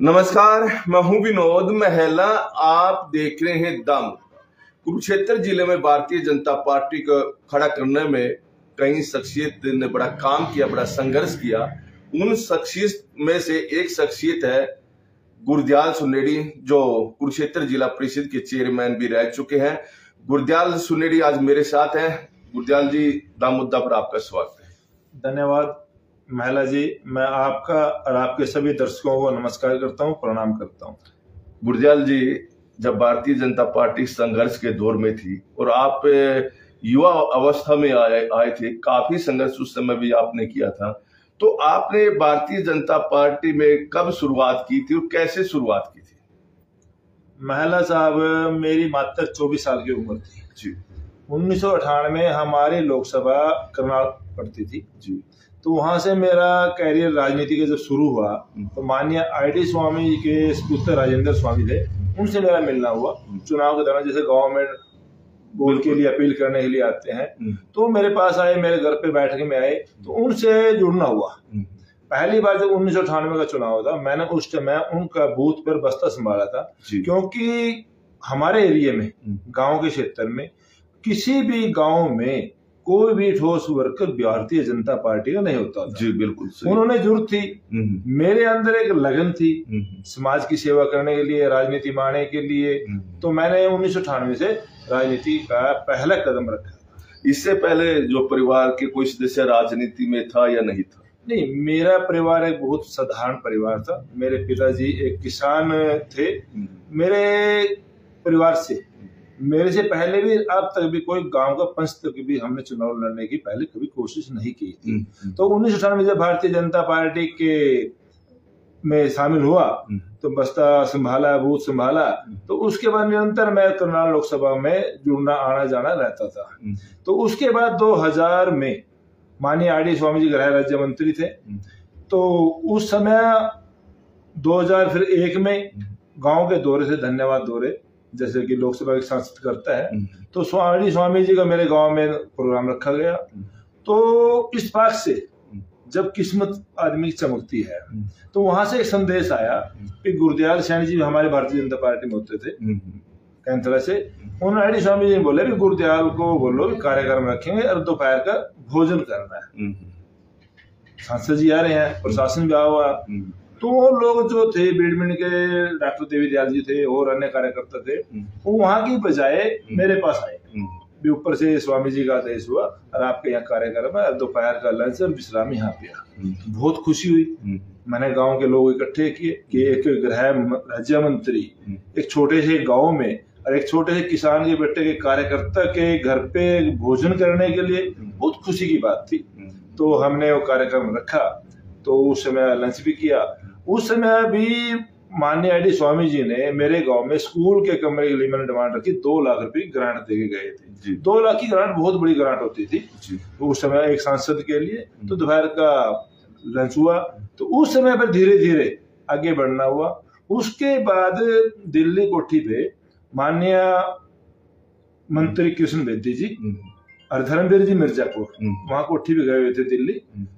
नमस्कार, मैं हूं विनोद महला। आप देख रहे हैं दम। कुरुक्षेत्र जिले में भारतीय जनता पार्टी को खड़ा करने में कई शख्सियत ने बड़ा काम किया, बड़ा संघर्ष किया। उन शख्सियत में से एक शख्सियत है गुरदयाल सुनेडी, जो कुरुक्षेत्र जिला परिषद के चेयरमैन भी रह चुके हैं। गुरदयाल सुनेडी आज मेरे साथ हैं। गुरदयाल जी, दम मुद्दा पर आपका स्वागत है। धन्यवाद महिला जी। मैं आपका और आपके सभी दर्शकों को नमस्कार करता हूं, प्रणाम करता हूं। गुरदयाल जी, जब भारतीय जनता पार्टी संघर्ष के दौर में थी और आप युवा अवस्था में आए थे, काफी संघर्ष उस समय भी आपने किया था, तो आपने भारतीय जनता पार्टी में कब शुरुआत की थी और कैसे शुरुआत की थी? महिला साहब, मेरी मात्र 24 साल की उम्र थी जी। 1998 में हमारी लोकसभा करनाल पड़ती थी जी। तो वहां से मेरा कैरियर राजनीति का जब शुरू हुआ तो माननीय ID स्वामी जी के पुत्र राजेंद्र स्वामी थे, उनसे मेरा मिलना हुआ। चुनाव के दौरान जैसे गांव में वोट के लिए अपील करने के लिए आते हैं, तो मेरे पास आए, मेरे घर पे बैठक में आए, तो उनसे जुड़ना हुआ। पहली बार जब 1998 का चुनाव था, मैंने उस समय उनका बूथ पर बस्ता संभाला था, क्योंकि हमारे एरिया में, गांव के क्षेत्र में, किसी भी गांव में कोई भी ठोस वर्कर भारतीय जनता पार्टी का नहीं होता था जी। बिल्कुल सही। उन्होंने जरूरत थी, मेरे अंदर एक लगन थी समाज की सेवा करने के लिए, राजनीति माने के लिए। तो मैंने 1998 से राजनीति का पहला कदम रखा। इससे पहले जो परिवार के कोई सदस्य राजनीति में था या नहीं था? नहीं, मेरा परिवार एक बहुत साधारण परिवार था। मेरे पिताजी एक किसान थे। मेरे परिवार से, मेरे से पहले भी अब तक भी कोई गांव का पंच तक भी हमने चुनाव लड़ने की पहले कभी कोशिश नहीं की थी। तो 1998 में जब भारतीय जनता पार्टी के में शामिल हुआ तो बस्ता संभाला, बूथ संभाला, तो उसके बाद निरंतर मैं करनाल लोकसभा में जुड़ना आना जाना रहता था। तो उसके बाद 2000 में माननीय ID स्वामी जी गृह राज्य मंत्री थे। तो उस समय 2001 में गांव के दौरे से, धन्यवाद दौरे जैसे कि लोकसभा के सांसद करता है, तो ID स्वामी जी का मेरे गांव में प्रोग्राम रखा गया। तो इस बात से जब किस्मत आदमी की चमकती है, तो वहां से एक संदेश आया कि गुरदयाल सैनी जी हमारे भारतीय जनता पार्टी में होते थे कैंथला से। उन्होंने ID स्वामी जी बोले कि गुरदयाल को बोलो कि कार्यक्रम रखेंगे और दोपहर का भोजन करना है। सांसद जी आ रहे हैं, प्रशासन भी आया हुआ। तो वो लोग जो थे, बीडमिन के डॉक्टर देवी दयाल जी थे और अन्य कार्यकर्ता थे, वो वहां की बजाय मेरे पास आए। भी ऊपर से स्वामी जी का आदेश हुआ और आपके यहाँ कार्यक्रम है, दोपहर का लंच और विश्राम यहाँ पे। बहुत खुशी हुई। मैंने गांव के लोग इकट्ठे किए कि एक गृह राज्य मंत्री एक छोटे से गाँव में और एक छोटे से किसान के बेटे के कार्यकर्ता के घर पे भोजन करने के लिए बहुत खुशी की बात थी। तो हमने वो कार्यक्रम रखा। तो उस समय लंच भी किया। उस समय भी माननीय ID स्वामी जी ने मेरे गांव में स्कूल के कमरे के लिए मैंने डिमांड रखी, 2 लाख रुपए ग्रांट दे के गए थे। 2 लाख की ग्रांट बहुत बड़ी ग्रांट होती थी उस समय एक सांसद के लिए। तो दोपहर का लंच हुआ। तो उस समय पर धीरे धीरे आगे बढ़ना हुआ। उसके बाद दिल्ली कोठी पे माननीय मंत्री कृष्ण बेदी जी और धर्मवीर जी मिर्जापुर, वहां कोठी भी गए हुए थे दिल्ली।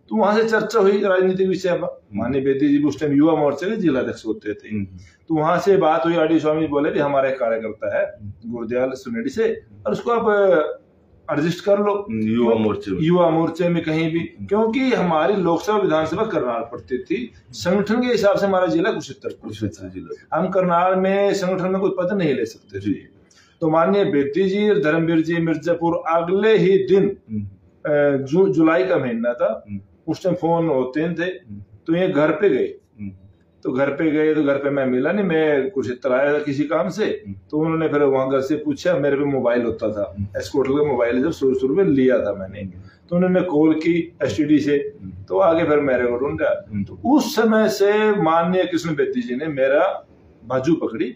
तो वहां से चर्चा हुई राजनीतिक विषय पर। माननीय बेदी जी उस टाइम युवा मोर्चे के जिलाध्यक्ष होते थे। तो वहां से बात हुई। ID स्वामी बोले कि हमारा एक कार्यकर्ता है गुरदयाल सुनेडी से, और उसको आप एडजस्ट कर लो युवा मोर्चे में कहीं भी, क्योंकि हमारी लोकसभा विधानसभा करनाल पड़ती थी। संगठन के हिसाब से हमारा जिला कुरुक्षेत्र जिला, हम करनाल में संगठन में कोई पद नहीं ले सकते थे। तो माननीय बेदी जी और धर्मवीर जी मिर्जापुर अगले ही दिन, जुलाई का महीना था, उस टाइम फोन होते थे, तो ये घर पे गए। तो घर पे मैं मिला नहीं, मैं कुरुक्षेत्र आया था किसी काम से। तो उन्होंने फिर वहां घर से पूछा, मेरे पे मोबाइल होता था, एस्कोर्टल का मोबाइल जब शुरू में लिया था मैंने। तो उन्होंने कॉल की STD से, तो आगे फिर मेरे को ढूंढा। तो उस समय से माननीय कृष्ण बेदी जी ने मेरा बाजू पकड़ी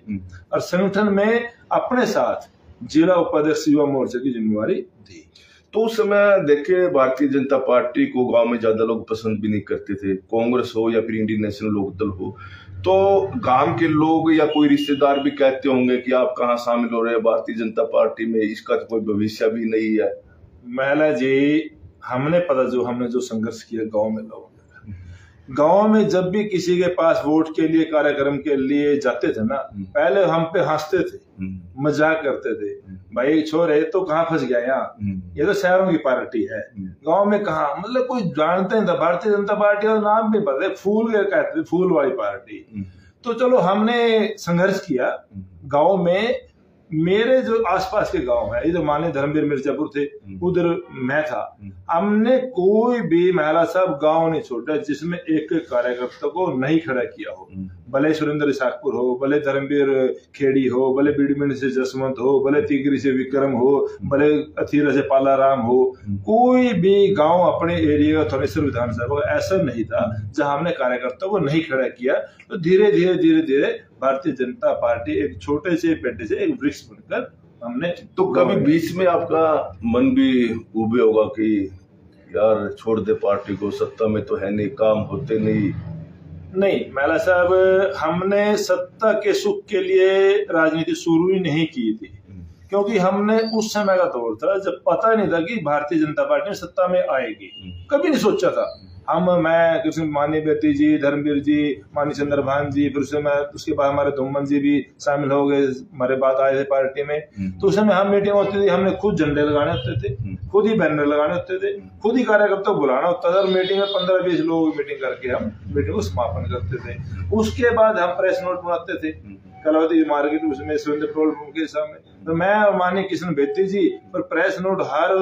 और संगठन में अपने साथ जिला उपाध्यक्ष युवा मोर्चे की जिम्मेवारी दी। तो उस समय देखिए, भारतीय जनता पार्टी को गांव में ज्यादा लोग पसंद भी नहीं करते थे, कांग्रेस हो या फिर इंडियन नेशनल लोकदल हो। तो गांव के लोग या कोई रिश्तेदार भी कहते होंगे कि आप कहाँ शामिल हो रहे हैं भारतीय जनता पार्टी में, इसका तो कोई भविष्य भी नहीं है। महिला जी, हमने जो संघर्ष किया गाँव में लोगों, गांव में जब भी किसी के पास वोट के लिए कार्यक्रम के लिए जाते थे ना, पहले हम पे हंसते थे, मजाक करते थे, भाई छोरे तो कहाँ फंस गया यहाँ, ये तो शहरों की पार्टी है, गांव में कहाँ, मतलब कोई जानते नहीं था। भारतीय जनता पार्टी का नाम भी पता है, फूल के कहते थे, फूल वाली पार्टी। तो चलो हमने संघर्ष किया गांव में। मेरे जो आसपास के गांव है, इधर माने धर्मवीर मिर्जापुर थे, उधर मैं था, हमने कोई भी महिला साहब गांव नहीं छोड़ा जिसमें एक कार्यकर्ता को नहीं खड़ा किया हो। भले सुरेंद्र इसाकपुर हो, भले धर्मवीर खेड़ी हो, भले बीडमिंड से जसवंत हो, भले तिगरी से विक्रम हो, भले अथीरा से पालाराम हो, कोई भी गांव अपने एरिया का थोड़ेश्वर विधानसभा ऐसा नहीं था जहां हमने कार्यकर्ता को नहीं खड़ा किया। तो धीरे धीरे भारतीय जनता पार्टी एक छोटे से पेड़ से एक वृक्ष बनकर हमने। तो कभी बीच में आपका मन भी उबे होगा कि यार छोड़ दे पार्टी को, सत्ता में तो है नहीं, काम होते नहीं? महिला साहब, हमने सत्ता के सुख के लिए राजनीति शुरू ही नहीं की थी, क्योंकि हमने उस समय का दौर था जब पता नहीं था कि भारतीय जनता पार्टी सत्ता में आएगी, कभी नहीं सोचा था। मैं कृष्ण मानी बेटी जी, धर्मवीर जी, मानी चंद्रभान जी, फिर उसके बाद हमारे धूमन जी भी शामिल हो गए, हमारे बाद आए थे पार्टी में। तो उस समय हम मीटिंग होती थी, हमने खुद झंडे लगाने होते थे, खुद ही बैनर लगाने होते थे, खुद ही कार्यकर्ता को बुलाना होता था, और मीटिंग में 15-20 लोगों की मीटिंग करके हम मीटिंग को समापन करते थे। उसके बाद हम प्रेस नोट बनाते थे कलावती मार्केट, उसमें सुरेंद्र पेट्रोल पंप के सामने। तो मैं और माननीय कृष्ण बेटी जी पर प्रेस नोट हर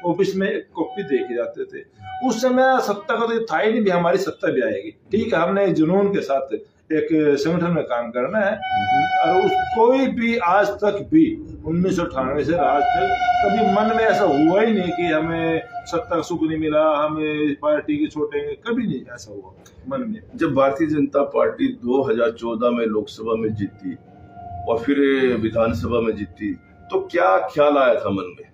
ऑफिस में एक कॉपी देखे जाते थे। उस समय सत्ता का तो था ही नहीं भी हमारी सत्ता भी आएगी। ठीक है, हमने जुनून के साथ एक संगठन में काम करना है, और कोई भी आज तक भी 1998 से आज तक कभी मन में ऐसा हुआ ही नहीं कि हमें सत्ता का सुख नहीं मिला, हमें पार्टी के छोड़ेंगे, कभी नहीं ऐसा हुआ मन में। जब भारतीय जनता पार्टी 2014 में लोकसभा में जीती और फिर विधानसभा में जीती, तो क्या ख्याल आया था मन में?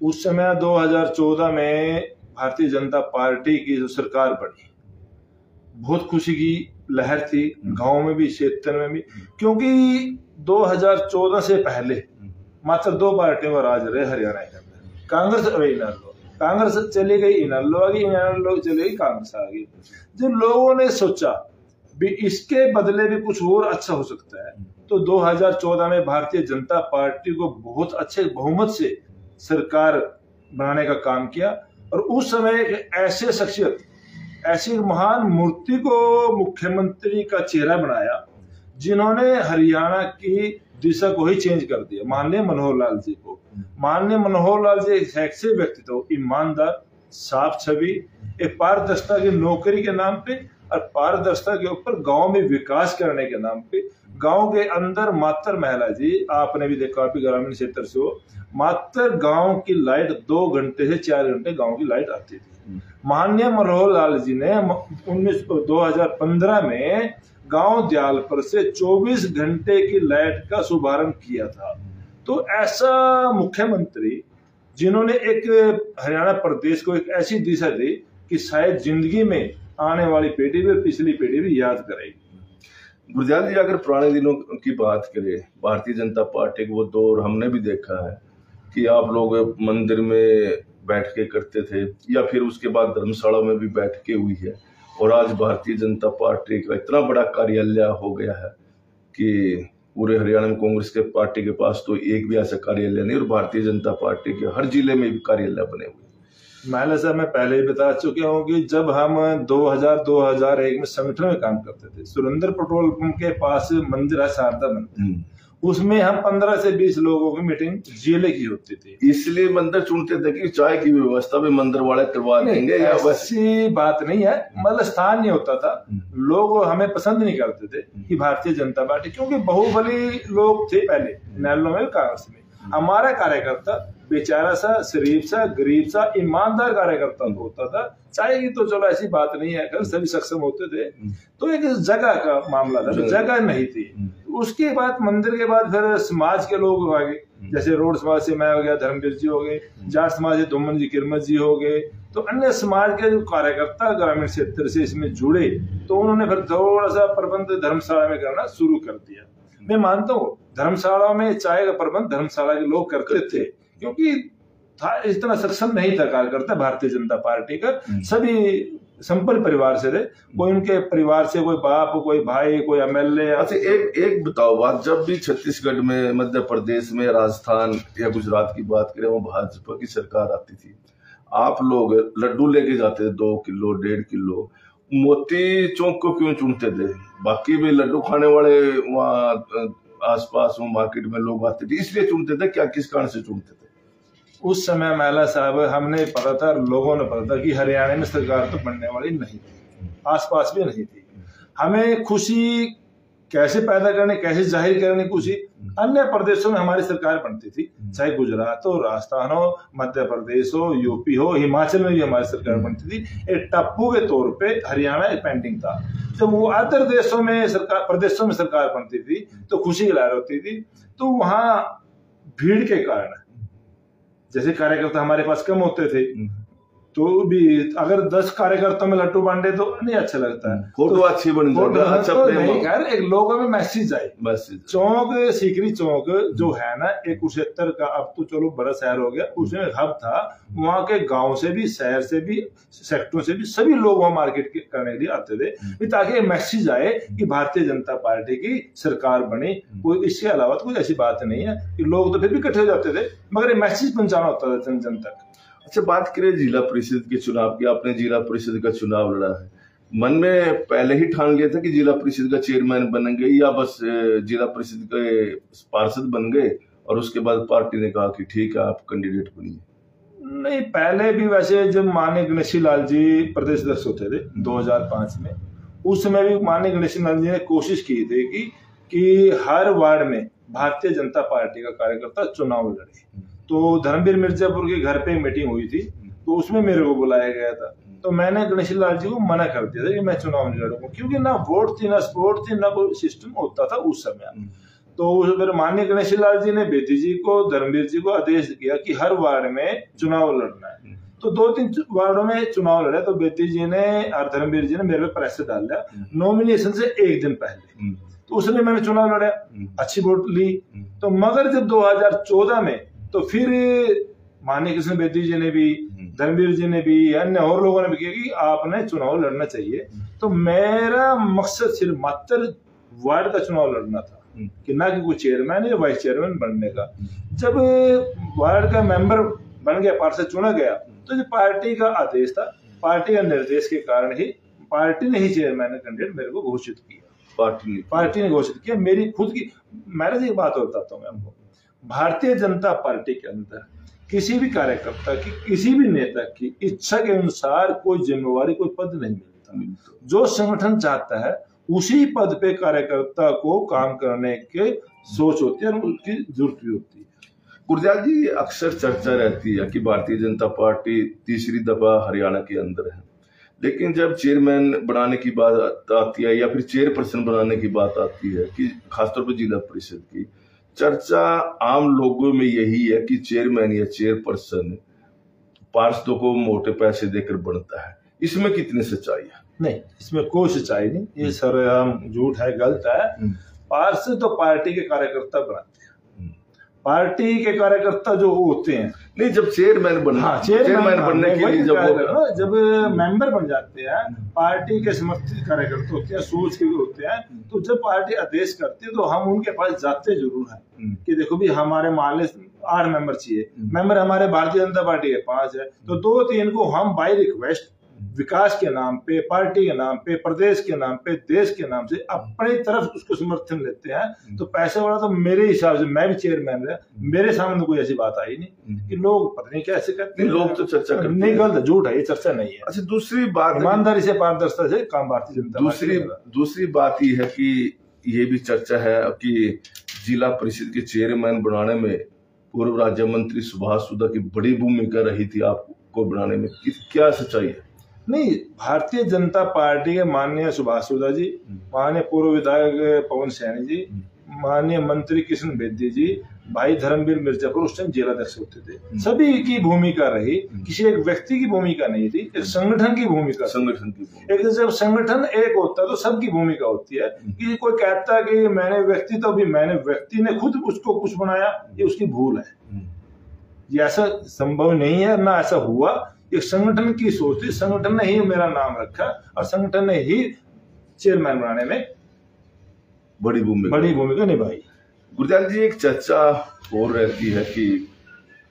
उस समय 2014 में भारतीय जनता पार्टी की जो सरकार बनी, बहुत खुशी की लहर थी गांव में भी, क्षेत्र में भी, क्योंकि 2014 से पहले मात्र 2 पार्टियों का राज रहे हरियाणा के अंदर, कांग्रेस और इनेलो। कांग्रेस चली गई, इनेलो आ गई, इनेलो चली गई, कांग्रेस आ गई। जब लोगों ने सोचा भी इसके बदले भी कुछ और अच्छा हो सकता है, तो 2014 में भारतीय जनता पार्टी को बहुत अच्छे बहुमत से सरकार बनाने का काम किया। और उस समय ऐसे शख्सियत, ऐसी महान मूर्ति को मुख्यमंत्री का चेहरा बनाया जिन्होंने हरियाणा की दिशा को ही चेंज कर दिया, माननीय मनोहर लाल जी को। माननीय मनोहर लाल जी एक ऐसे व्यक्तित्व, ईमानदार, साफ छवि, एक पारदर्शिता की नौकरी के नाम पे और पारदर्शिता के ऊपर गांव में विकास करने के नाम पे, गांव के अंदर मात्र महिला जी, आपने भी देखा, आप ग्रामीण क्षेत्र से हो, मात्र गांव की लाइट 2 घंटे से 4 घंटे गांव की लाइट आती थी। माननीय मनोहर लाल जी ने 2015 में गांव दयालपुर से 24 घंटे की लाइट का शुभारंभ किया था। तो ऐसा मुख्यमंत्री जिन्होंने एक हरियाणा प्रदेश को एक ऐसी दिशा दी कि शायद जिंदगी में आने वाली पीढ़ी भी, पिछली पीढ़ी भी याद करेगी। गुरजाल जी, अगर पुराने दिनों की बात करें, भारतीय जनता पार्टी का वो दौर हमने भी देखा है कि आप लोग मंदिर में बैठ के करते थे, या फिर उसके बाद धर्मशाला में भी बैठ के हुई है। और आज भारतीय जनता पार्टी का इतना बड़ा कार्यालय हो गया है कि पूरे हरियाणा में कांग्रेस के पार्टी के पास तो एक भी ऐसा कार्यालय नहीं, और भारतीय जनता पार्टी के हर जिले में भी कार्यालय बने हुए। महिला साहब, मैं पहले ही बता चुका हूँ कि जब हम 2000-2001 में संगठन में काम करते थे, सुरेंद्र पेट्रोल पंप के पास मंदिर है, शारदा मंदिर, उसमें हम 15 से 20 लोगों की मीटिंग जिले की होती थी। इसलिए मंदिर चुनते थे कि चाय की व्यवस्था भी मंदिर वाले करवा देंगे, या वैसी बात नहीं है, मतलब स्थान नहीं होता था, लोग हमें पसंद नहीं करते थे कि भारतीय जनता पार्टी, क्योंकि बाहुबली लोग थे पहले इनेलो में, कांग्रेस में। हमारा कार्यकर्ता बेचारा सा, शरीफ सा, गरीब सा, ईमानदार कार्यकर्ता होता था। चाय की तो चलो ऐसी बात नहीं है, अगर सभी सक्षम होते थे, तो एक जगह का मामला था, जगह नहीं थी। उसके बाद मंदिर के बाद फिर समाज के लोग आ गए, जैसे रोड समाज से मैं हो गया, धर्मवीर जी हो गए, जाट समाज से धूमन जी, किरमत जी हो गए। तो अन्य समाज के जो कार्यकर्ता ग्रामीण क्षेत्र से इसमें जुड़े, तो उन्होंने फिर थोड़ा सा प्रबंध धर्मशाला में करना शुरू कर दिया। मैं मानता हूँ धर्मशाला में चाय का प्रबंध धर्मशाला के लोग करते थे, क्योंकि था इतना सक्षम नहीं था कार्यकर्ता भारतीय जनता पार्टी का। सभी सिंपल परिवार से थे, कोई उनके परिवार से कोई बाप, कोई भाई, कोई एमएलए। अच्छा, एक बताओ बात, जब भी छत्तीसगढ़ में, मध्य प्रदेश में, राजस्थान या गुजरात की बात करें, वो भाजपा की सरकार आती थी, आप लोग लड्डू लेके जाते थे 2 किलो 1.5 किलो, मोती चौक को क्यों चुनते थे? बाकी भी लड्डू खाने वाले वहाँ आसपास वो मार्केट में लोग आते थे, इसलिए चुनते थे क्या, किस कारण से चुनते थे? उस समय महिला साहब हमें पता था, लोगों ने पता था कि हरियाणा में सरकार तो बनने वाली नहीं थी, आसपास भी नहीं थी। हमें खुशी कैसे पैदा करने, कैसे जाहिर करने की खुशी, अन्य प्रदेशों में हमारी सरकार बनती थी, चाहे गुजरात हो, राजस्थान हो, मध्य प्रदेश हो, यूपी हो, हिमाचल में भी हमारी सरकार बनती थी। एक टप्पू के तौर पे हरियाणा एक पेंडिंग था। जब वो अदर देशों में सरकार, प्रदेशों में सरकार बनती थी तो खुशी की लहर होती थी। तो वहां भीड़ के कारण, जैसे कार्यकर्ता हमारे पास कम होते थे, तो भी अगर 10 कार्यकर्ताओं में लड्डू बांटे तो नहीं अच्छा लगता है, फोटो तो अच्छी बन तो नहीं खैर, एक लोगों में मैसेज आए। चौक, सीकरी चौक जो है ना, एक कुरुक्षेत्र का, अब तो चलो बड़ा शहर हो गया, उसमें हब था। वहाँ के गांव से भी, शहर से भी, सेक्टरों से भी सभी लोग वहाँ मार्केट करने के लिए आते थे, ताकि मैसेज आए कि भारतीय जनता पार्टी की सरकार बनी। कोई इसके अलावा तो कोई ऐसी बात नहीं है कि लोग तो फिर भी इकट्ठे हो जाते थे, मगर मैसेज पहुंचाना होता था जन जन तक। अच्छा, बात करें जिला परिषद के चुनाव की, आपने जिला परिषद का चुनाव लड़ा है, मन में पहले ही ठान गया था कि जिला परिषद का चेयरमैन बनेंगे, या बस जिला परिषद के पार्षद बन गए और उसके बाद पार्टी ने कहा कि ठीक है आप कैंडिडेट बनिए? नहीं, पहले भी वैसे जब माननीय गणेशी लाल जी प्रदेश अध्यक्ष होते थे 2005 में, उस समय भी माननीय गणेशी लाल जी ने कोशिश की थी कि हर वार्ड में भारतीय जनता पार्टी का कार्यकर्ता चुनाव लड़े। तो धर्मवीर मिर्जापुर के घर पे मीटिंग हुई थी, तो उसमें मेरे को बुलाया गया था। तो मैंने गणेशी लाल जी को मना कर दिया था कि मैं चुनाव नहीं लड़ूंगा, क्योंकि ना वोट थी, ना सपोर्ट थी, ना कोई सिस्टम होता था उस समय। तो फिर माननीय गणेशी लाल जी ने बेटी जी को, धर्मवीर जी को आदेश किया कि हर वार्ड में चुनाव लड़ना है। तो 2-3 वार्डों में चुनाव लड़े। तो बेटी जी ने और धर्मवीर जी ने मेरे पे प्रेशर डाल दिया नॉमिनेशन से एक दिन पहले। तो उसमें मैंने चुनाव लड़ा, अच्छी वोट ली। तो मगर जब 2014 में, तो फिर माननीय कृष्ण बेदी जी ने भी, धर्मवीर जी ने भी, अन्य और लोगों ने भी किया कि आपने चुनाव लड़ना चाहिए। तो मेरा मकसद सिर्फ मात्र वार्ड का चुनाव लड़ना था, कि ना कि कोई चेयरमैन या वाइस चेयरमैन बनने का। जब वार्ड का मेंबर बन गया, पार्षद चुना गया, तो जो पार्टी का आदेश था, पार्टी का निर्देश के कारण ही पार्टी ने ही चेयरमैन कैंडिडेट मेरे को घोषित किया। पार्टी ने घोषित किया। मेरी खुद की, मैं एक बात और बताता हूँ मैं आपको, भारतीय जनता पार्टी के अंदर किसी भी कार्यकर्ता की, किसी भी नेता की इच्छा के अनुसार कोई जिम्मेवारी, कोई पद नहीं मिलता। जो संगठन चाहता है उसी पद पे कार्यकर्ता को काम करने के सोच होती है और उसकी जरूरत भी होती है। गुरजाल जी, अक्सर चर्चा रहती है कि भारतीय जनता पार्टी तीसरी दफा हरियाणा के अंदर है, लेकिन जब चेयरमैन बनाने की बात आती है या फिर चेयरपर्सन बनाने की बात आती है, कि खासतौर पर जिला परिषद की, चर्चा आम लोगों में यही है कि चेयरमैन या चेयरपर्सन पार्षदों को मोटे पैसे देकर बनता है। इसमें कितनी सच्चाई है? नहीं, इसमें कोई सच्चाई नहीं, ये सरेआम झूठ है, गलत है। पार्षद तो पार्टी के कार्यकर्ता बनाते हैं, पार्टी के कार्यकर्ता जो होते हैं। नहीं, जब चेयरमैन बनना, चेयरमैन बनने के लिए जब मेंबर बन जाते हैं, पार्टी के समर्थित कार्यकर्ता होते हैं, सोच के भी होते हैं। तो जब पार्टी आदेश करती है तो हम उनके पास जाते जरूर हैं कि देखो भी हमारे माले 8 मेंबर चाहिए, मेंबर हमारे भारतीय जनता पार्टी के 5 है, तो 2-3 को हम बाय रिक्वेस्ट विकास के नाम पे, पार्टी के नाम पे, प्रदेश के नाम पे, देश के नाम से अपनी तरफ उसको समर्थन लेते हैं। तो पैसे वाला तो मेरे हिसाब से, मैं भी चेयरमैन है, मेरे सामने कोई ऐसी बात आई नहीं कि लोग पता नहीं कैसे करते हैं। लोग तो चर्चा करते हैं, नहीं, गलत, झूठ है, ये चर्चा नहीं है। अच्छा, दूसरी बात, ईमानदारी से, पारदर्शिता से काम भारतीय जनता। दूसरी बात ये है कि ये भी चर्चा है कि जिला परिषद के चेयरमैन बनाने में पूर्व राज्य मंत्री सुभाष सुधा की बड़ी भूमिका रही थी आपको बनाने में, क्या सच्चाई है? नहीं, भारतीय जनता पार्टी के माननीय सुभाष सुधा जी, माननीय पूर्व विधायक पवन सैनी जी, माननीय मंत्री कृष्ण बेदी जी, भाई धर्मवीर मिर्जापुर उस टाइम जिलाध्यक्ष होते थे। सभी की भूमिका रही, किसी एक व्यक्ति की भूमिका नहीं थी, एक संगठन की भूमिका। एक जब संगठन एक होता है तो सबकी भूमिका होती है। कि कोई कहता है कि मैंने व्यक्ति ने खुद उसको कुछ बनाया, ये उसकी भूल है। ये ऐसा संभव नहीं है, ना ऐसा हुआ। एक संगठन की सोच थी, संगठन ने ही मेरा नाम रखा और संगठन ने ही चेयरमैन बनाने में बड़ी भूमिका निभाई। गुरजाल जी, एक चर्चा और रहती है कि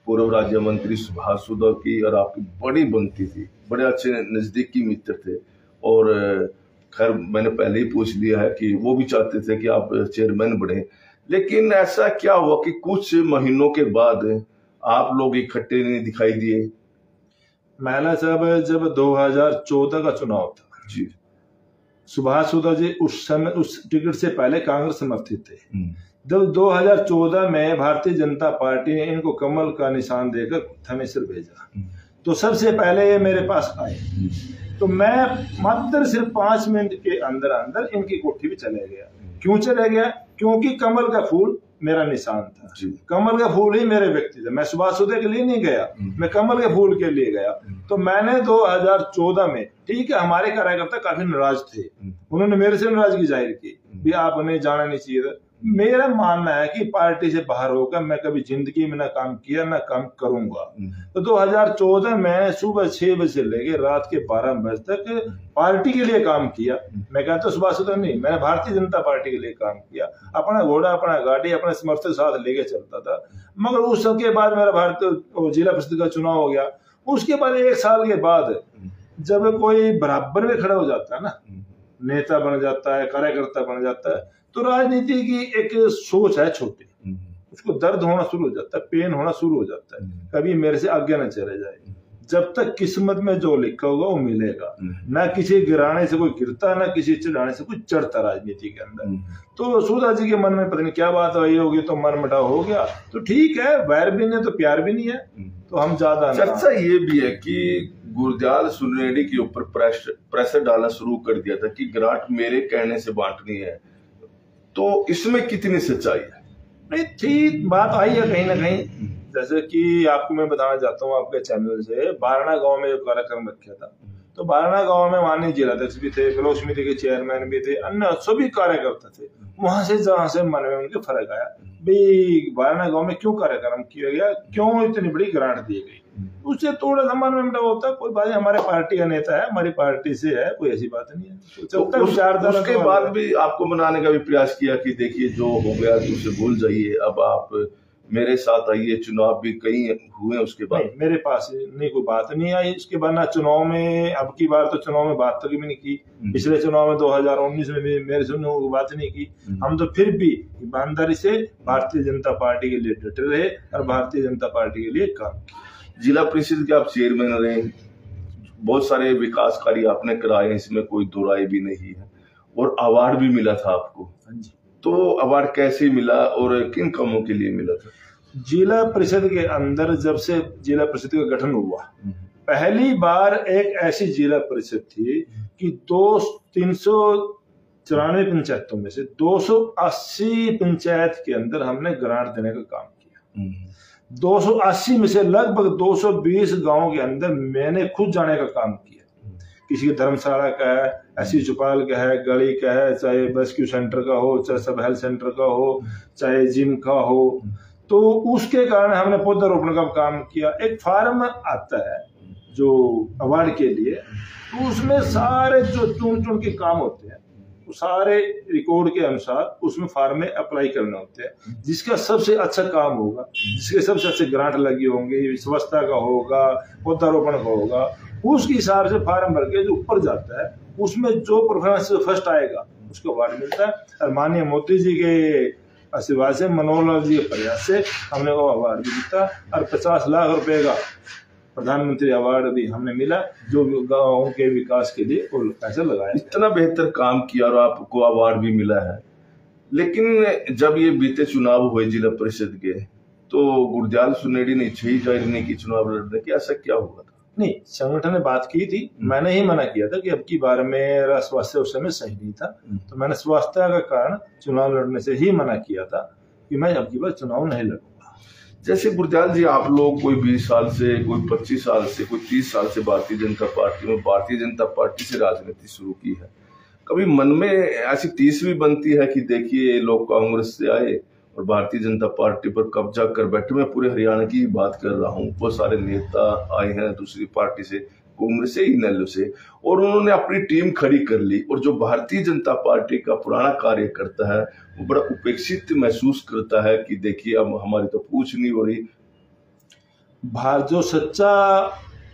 पूर्व राज्य मंत्री सुभाष सुधा की और आपकी बड़ी बनती थी, बड़े अच्छे नजदीकी मित्र थे, और खैर मैंने पहले ही पूछ लिया है कि वो भी चाहते थे कि आप चेयरमैन बने, लेकिन ऐसा क्या हुआ कि कुछ महीनों के बाद आप लोग इकट्ठे नहीं दिखाई दिए? महिला साहब, जब 2014 का चुनाव था जी, सुभाष सुधा जी उस समय उस टिकट से पहले कांग्रेस समर्थित थे। जब 2014 में भारतीय जनता पार्टी ने इनको कमल का निशान देकर थमेसर भेजा, तो सबसे पहले ये मेरे पास आए, तो मैं मात्र सिर्फ 5 मिनट के अंदर अंदर इनकी कोठी भी चले गया। क्यों चले गया? क्योंकि कमल का फूल मेरा निशान था, कमल का फूल ही मेरे व्यक्ति थे। मैं सुभाष सुधा के लिए नहीं गया, मैं कमल के फूल के लिए गया। तो मैंने 2014 में, ठीक है, हमारे कार्यकर्ता काफी नाराज थे, उन्होंने मेरे से नाराजगी जाहिर की भी आपने जाना नहीं चाहिए था। मेरा मानना है कि पार्टी से बाहर होकर मैं कभी जिंदगी में ना काम किया ना काम करूंगा। तो 2014 में सुबह 6 बजे से लेकर रात के 12 बजे तक पार्टी के लिए काम किया। मैं कहता सुभाष सुधा नहीं, मैंने भारतीय जनता पार्टी के लिए काम किया। अपना घोड़ा, अपना गाड़ी, अपने समर्थक साथ लेके चलता था। मगर उस सब के बाद मेरा भारतीय जिला परिषद का चुनाव हो गया। उसके बाद 1 साल के बाद जब कोई बराबर में खड़ा हो जाता है ना, नेता बन जाता है, कार्यकर्ता बन जाता है, तो राजनीति की एक सोच है छोटी, उसको दर्द होना शुरू हो जाता है, पेन होना शुरू हो जाता है, कभी मेरे से आगे न चले जाए। जब तक किस्मत में जो लिखा होगा वो मिलेगा, ना किसी गिराने से कोई गिरता, ना किसी चढ़ाने से कोई चढ़ता राजनीति के अंदर। तो सुधा जी के मन में पता नहीं क्या बात आई होगी, तो मन मुटाव हो गया। तो ठीक है, वैर भी नहीं तो प्यार भी नहीं है, तो हम ज्यादा। चर्चा ये भी है कि गुरजाल सुनेडी के ऊपर प्रेशर डालना शुरू कर दिया था कि ग्रांट मेरे कहने से बांटनी है, तो इसमें कितनी सच्चाई है? नहीं, ठीक बात आई है कहीं ना कहीं। जैसे कि आपको मैं बताना चाहता हूँ आपके चैनल से, बारणा गांव में जो कार्यक्रम रखा था, तो बारणा गांव में माननीय जिलाध्यक्ष भी थे, ब्लॉक समिति के चेयरमैन भी थे, अन्य सभी कार्यकर्ता थे। वहां से जहां से मन में उनके फर्क आया भी बारणा गांव में क्यों कार्यक्रम किया गया, क्यों इतनी बड़ी ग्रांट दी गई, उससे थोड़ा सा मन में मुटाव होता है। कोई बात नहीं, हमारे पार्टी का नेता है, हमारी पार्टी से है, कोई ऐसी बात नहीं है। तो उसके बाद भी आपको मनाने का भी प्रयास किया कि देखिए जो हो गया तो उसे भूल जाइए, अब आप मेरे साथ आइए। चुनाव भी कई हुए उसके बाद? नहीं, मेरे पास नहीं कोई बात नहीं आई उसके बाद ना चुनाव में। अब की बार तो चुनाव में बात तो भी नहीं की, पिछले चुनाव में 2019 में भी मेरे से कोई बात नहीं की। हम तो फिर भी ईमानदारी से भारतीय जनता पार्टी के लिए डटे रहे और भारतीय जनता पार्टी के लिए काम किया। जिला परिषद के आप चेयरमैन रहे, बहुत सारे विकास कार्य आपने कराए, इसमें कोई दो राय भी नहीं है, और अवार्ड भी मिला था आपको। तो अवार्ड कैसे मिला और किन कामों के लिए मिला था? जिला परिषद के अंदर जब से जिला परिषद का गठन हुआ, पहली बार एक ऐसी जिला परिषद थी कि 394 पंचायतों में से 280 पंचायत के अंदर हमने ग्रांट देने का काम किया। 280 में से लगभग 220 गांव के अंदर मैंने खुद जाने का काम किया। किसी का धर्मशाला का है, ऐसी चौपाल का है, गली का है, चाहे रेस्क्यू सेंटर का हो, चाहे सब हेल्थ सेंटर का हो, चाहे जिम का हो, तो उसके कारण हमने पौधारोपण का काम किया। एक फार्म आता है जो अवार्ड के लिए, तो उसमें सारे जो चुन के काम होते हैं, वो सारे रिकॉर्ड के अनुसार उसमें फार्म में अप्लाई करने होते हैं। जिसका सबसे अच्छा काम होगा, जिसके सबसे अच्छे ग्रांट लगी होंगे, स्वच्छता का होगा, पौधारोपण का होगा, उसके हिसाब से फार्म भर के जो ऊपर जाता है, उसमें जो परफॉर्मेंस फर्स्ट आएगा उसको अवार्ड मिलता है। और माननीय मोदी जी के आशीर्वाद से, मनोहर लाल जी के प्रयास से हमने वो अवार्ड भी जीता और 50 लाख रुपए का प्रधानमंत्री अवार्ड भी हमने मिला, जो गाँव के विकास के लिए पैसा लगाया। इतना बेहतर काम किया और आपको अवार्ड भी मिला है। लेकिन जब ये बीते चुनाव हुए जिला परिषद के, तो गुरजाल सुनेडी ने इच्छा ही जाहिर नहीं की चुनाव लड़ने की, ऐसा क्या हुआ था? नहीं, संगठन ने बात की थी, मैंने ही मना किया था कि अब की बार मेरा स्वास्थ्य उस समय सही नहीं था, तो मैंने स्वास्थ्य का कारण चुनाव लड़ने से ही मना किया था कि मैं अब की बार चुनाव नहीं लड़ूंगा। जैसे गुरजाल जी, आप लोग कोई 20 साल से, कोई 25 साल से, कोई 30 साल से भारतीय जनता पार्टी से राजनीति शुरू की है, कभी मन में ऐसी टीस भी बनती है कि देखिए लोग कांग्रेस से आए और भारतीय जनता पार्टी पर कब्जा कर बैठे। मैं पूरे हरियाणा की बात कर रहा हूँ। बहुत सारे नेता आए हैं दूसरी पार्टी से, कांग्रेस से, इनेलो से, और उन्होंने अपनी टीम खड़ी कर ली। और जो भारतीय जनता पार्टी का पुराना कार्यकर्ता है वो बड़ा उपेक्षित महसूस करता है कि देखिए अब हमारी तो पूछ नहीं हो रही। जो सच्चा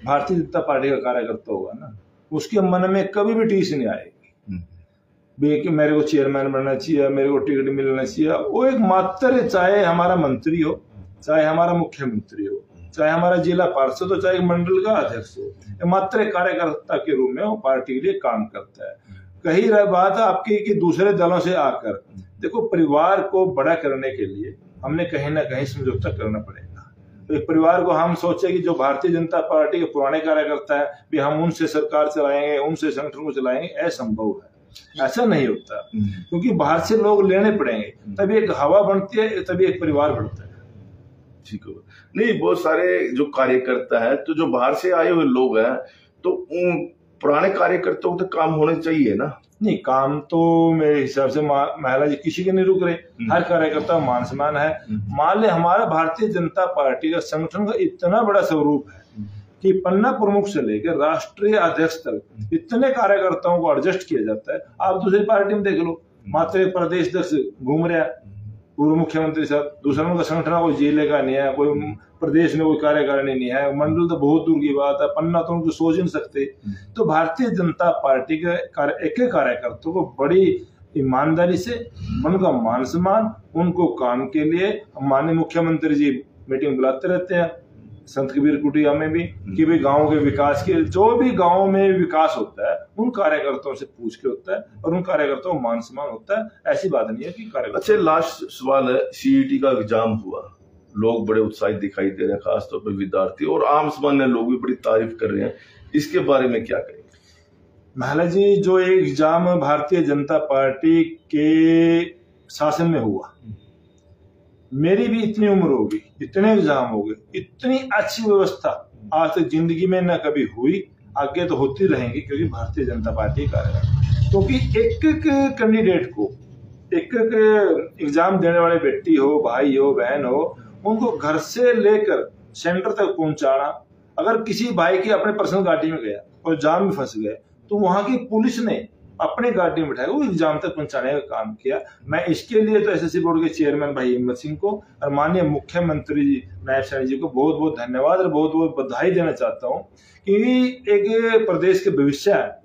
भारतीय जनता पार्टी का कार्यकर्ता होगा ना, उसके मन में कभी भी टीस नहीं आएगी कि मेरे को चेयरमैन बनना चाहिए, मेरे को टिकट मिलना चाहिए। वो एक मात्र, चाहे हमारा मंत्री हो, चाहे हमारा मुख्यमंत्री हो, चाहे हमारा जिला पार्षद हो, चाहे मंडल का अध्यक्ष हो, मात्र कार्यकर्ता के रूप में वो पार्टी के लिए काम करता है। कही रही बात आपकी कि दूसरे दलों से आकर, देखो परिवार को बड़ा करने के लिए हमने कहीं ना कहीं समझौता करना पड़ेगा। तो एक परिवार को हम सोचे कि जो भारतीय जनता पार्टी के पुराने कार्यकर्ता है भी हम उनसे सरकार चलाएंगे, उनसे संगठन को चलाएंगे, असंभव है। ऐसा नहीं होता, क्योंकि बाहर से लोग लेने पड़ेंगे, तभी एक हवा बनती है, तभी एक परिवार बढ़ता है। ठीक है, नहीं बहुत सारे जो कार्यकर्ता है, तो जो बाहर से आए हुए लोग हैं, तो पुराने कार्यकर्ताओं को तो काम होने चाहिए ना। नहीं, काम तो मेरे हिसाब से महिला जी किसी के नहीं रुक रहे, हर कार्यकर्ता मान सम्मान है। मान ले हमारा भारतीय जनता पार्टी का संगठन का इतना बड़ा स्वरूप है कि पन्ना प्रमुख से लेकर राष्ट्रीय अध्यक्ष तक इतने कार्यकर्ताओं को एडजस्ट किया जाता है। आप दूसरी पार्टी में देख लो, मात्र एक प्रदेश अध्यक्ष घूम रहा है, पूर्व मुख्यमंत्री साहब, दूसरों का संगठन कोई जिले का नहीं है, कोई प्रदेश में कोई कार्यकारिणी नहीं है, मंडल तो बहुत दूर की बात है, पन्ना तो उनको सोच नहीं सकते। तो भारतीय जनता पार्टी के एक एक कार्यकर्ता को बड़ी ईमानदारी से, उनका मान सम्मान, उनको काम के लिए माननीय मुख्यमंत्री जी मीटिंग बुलाते रहते हैं, संत कबीर कुटिया में भी, कि भाई गांव के विकास के, जो भी गांव में विकास होता है उन कार्यकर्ताओं से पूछ के होता है, और उन कार्यकर्ताओं को मान सम्मान होता है। ऐसी बात नहीं है कि कार्यकर्ता। अच्छा, लास्ट सवाल है, सीईटी का एग्जाम हुआ, लोग बड़े उत्साहित दिखाई दे रहे हैं, खासतौर पर विद्यार्थी और आम सामान्य लोग भी बड़ी तारीफ कर रहे हैं, इसके बारे में क्या कहेंगे? महिला जी, जो एग्जाम भारतीय जनता पार्टी के शासन में हुआ, मेरी भी इतनी उम्र होगी, इतने एग्जाम हो गए, इतनी अच्छी व्यवस्था आज तक जिंदगी में न कभी हुई, आगे तो होती रहेंगी, क्योंकि भारतीय जनता पार्टी का है। क्योंकि एक एक कैंडिडेट को, एक एक एग्जाम देने वाले बेटी हो, भाई हो, बहन हो, उनको घर से लेकर सेंटर तक पहुंचाना। अगर किसी भाई की अपने पर्सनल गाड़ी में गया और जाम में फंस गए, तो वहां की पुलिस ने अपने गाड़ी में बिठाया, वो एग्जाम तक पहुंचाने का काम किया। मैं इसके लिए तो एसएससी बोर्ड के चेयरमैन भाई हिम्मत सिंह को और माननीय मुख्यमंत्री जी नायब सैनी जी को बहुत बहुत धन्यवाद और बहुत बहुत बधाई देना चाहता हूँ कि एक प्रदेश के भविष्य है,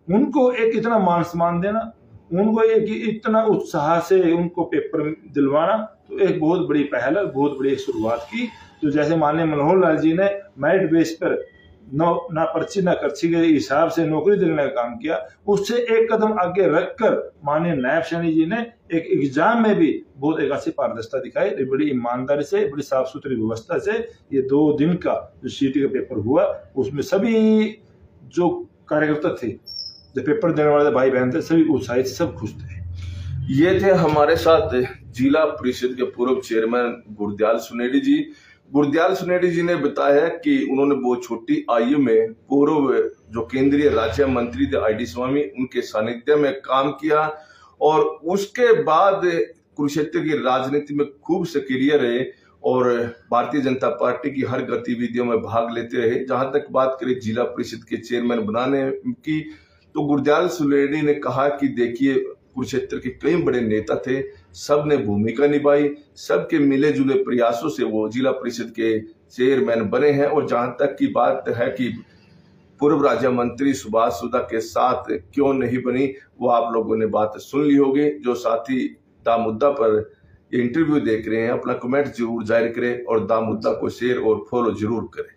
उनको एक इतना मान सम्मान देना, उनको एक इतना उत्साह से उनको पेपर दिलवाना, तो एक बहुत बड़ी पहल है, बहुत बड़ी शुरुआत की। तो जैसे माननीय मनोहर लाल जी ने मेरिट बेस पर ना पर्ची ना पर्ची के हिसाब से नौकरी दिलाने का काम किया, उससे एक कदम आगे रखकर माननीय नायब सैनी जी ने एक एग्जाम में भी बहुत एक अच्छी पारदर्शिता दिखाई, बड़ी ईमानदारी से, बड़ी साफ सुथरी व्यवस्था से। ये 2 दिन का जो सीटी का पेपर हुआ, उसमें सभी जो कार्यकर्ता थे, जो पेपर देने वाले भाई बहन थे, सभी उत्साहित, सब खुश थे। ये थे हमारे साथ जिला परिषद के पूर्व चेयरमैन गुरदयाल सुनेडी जी। गुरदयाल सुनेडी जी ने बताया कि उन्होंने बहुत छोटी आयु में पूर्व जो केंद्रीय राज्य मंत्री थे ID स्वामी, उनके सानिध्य में काम किया और उसके बाद कुरुक्षेत्र की राजनीति में खूब सक्रिय रहे और भारतीय जनता पार्टी की हर गतिविधियों में भाग लेते रहे। जहां तक बात करें जिला परिषद के चेयरमैन बनाने की, तो गुरदयाल सुनेडी ने कहा कि देखिए कुरुक्षेत्र के कई बड़े नेता थे, सब ने भूमिका निभाई, सबके मिले जुले प्रयासों से वो जिला परिषद के चेयरमैन बने हैं। और जहां तक की बात है कि पूर्व राज्य मंत्री सुभाष सुधा के साथ क्यों नहीं बनी, वो आप लोगों ने बात सुन ली होगी। जो साथी दा मुद्दा पर इंटरव्यू देख रहे हैं, अपना कमेंट जरूर जारी करें और दा मुद्दा को शेयर और फॉलो जरूर करें।